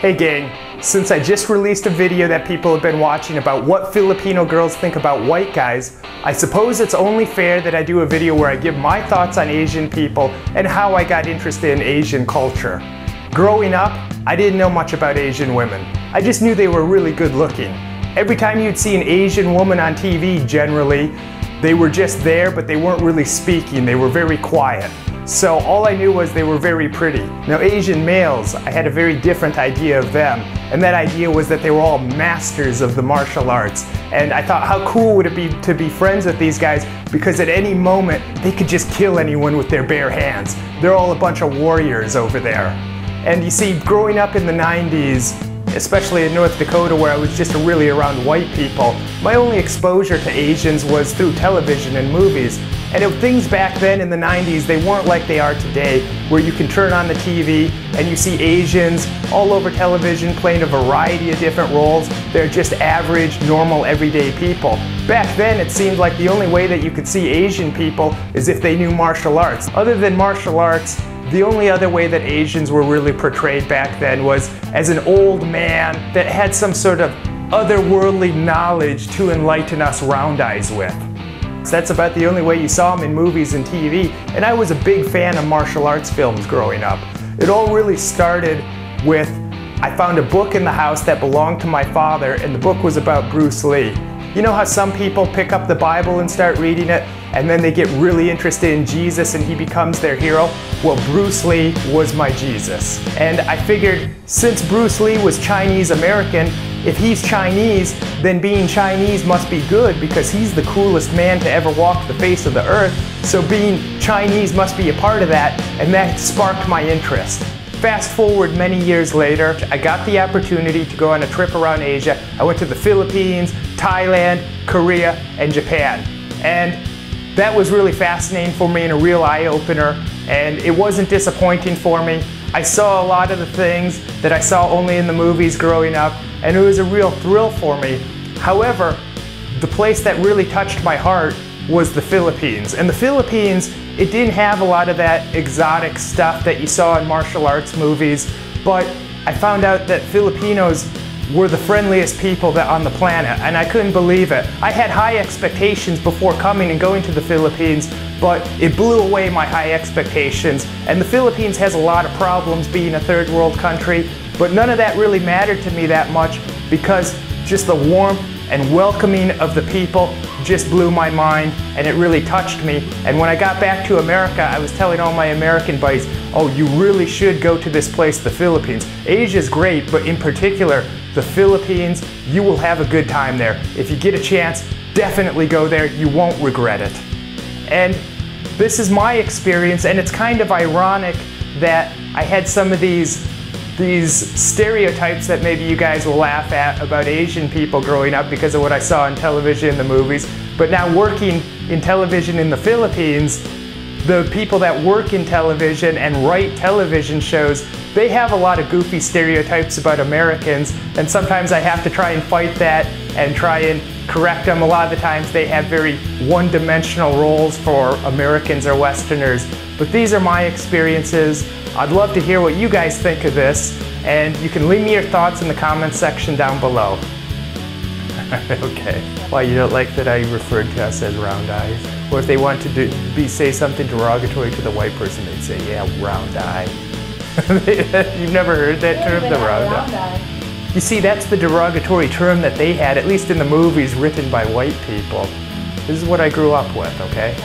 Hey gang, since I just released a video that people have been watching about what Filipino girls think about white guys, I suppose it's only fair that I do a video where I give my thoughts on Asian people and how I got interested in Asian culture. Growing up, I didn't know much about Asian women. I just knew they were really good looking. Every time you'd see an Asian woman on TV, generally, they were just there, but they weren't really speaking. They were very quiet. So all I knew was they were very pretty. Now Asian males, I had a very different idea of them. And that idea was that they were all masters of the martial arts. And I thought, how cool would it be to be friends with these guys? Because at any moment, they could just kill anyone with their bare hands. They're all a bunch of warriors over there. And you see, growing up in the 90s, especially in North Dakota where I was just really around white people, my only exposure to Asians was through television and movies. And things back then in the 90s, they weren't like they are today, where you can turn on the TV and you see Asians all over television playing a variety of different roles. They're just average, normal, everyday people. Back then, it seemed like the only way that you could see Asian people is if they knew martial arts. Other than martial arts, the only other way that Asians were really portrayed back then was as an old man that had some sort of otherworldly knowledge to enlighten us round eyes with. So that's about the only way you saw them in movies and TV, and I was a big fan of martial arts films growing up. It all really started with, I found a book in the house that belonged to my father, and the book was about Bruce Lee. You know how some people pick up the Bible and start reading it, and then they get really interested in Jesus and he becomes their hero? Well, Bruce Lee was my Jesus. And I figured, since Bruce Lee was Chinese American, if he's Chinese, then being Chinese must be good because he's the coolest man to ever walk the face of the earth. So being Chinese must be a part of that, and that sparked my interest. Fast forward many years later, I got the opportunity to go on a trip around Asia. I went to the Philippines, Thailand, Korea, and Japan. And that was really fascinating for me and a real eye-opener, and it wasn't disappointing for me. I saw a lot of the things that I saw only in the movies growing up, and it was a real thrill for me. However, the place that really touched my heart was the Philippines. And the Philippines, it didn't have a lot of that exotic stuff that you saw in martial arts movies, but I found out that Filipinos were the friendliest people on the planet, and I couldn't believe it. I had high expectations before coming and going to the Philippines, but it blew away my high expectations. And the Philippines has a lot of problems being a third world country, but none of that really mattered to me that much because just the warmth and welcoming of the people just blew my mind, and it really touched me. And when I got back to America, I was telling all my American buddies, oh, you really should go to this place, the Philippines. Asia's great, but in particular, the Philippines, you will have a good time there. If you get a chance, definitely go there. You won't regret it. And this is my experience, and it's kind of ironic that I had some of these stereotypes that maybe you guys will laugh at about Asian people growing up because of what I saw on television in the movies. But now working in television in the Philippines, the people that work in television and write television shows, they have a lot of goofy stereotypes about Americans, and sometimes I have to try and fight that and try and correct them. A lot of the times they have very one-dimensional roles for Americans or Westerners. But these are my experiences. I'd love to hear what you guys think of this, and you can leave me your thoughts in the comments section down below. Okay. Why, you don't like that I referred to us as round eyes? Or if they want to say something derogatory to the white person, they'd say, yeah, round eye. You've never heard that term, the round eye? You see, that's the derogatory term that they had, at least in the movies written by white people. This is what I grew up with, okay?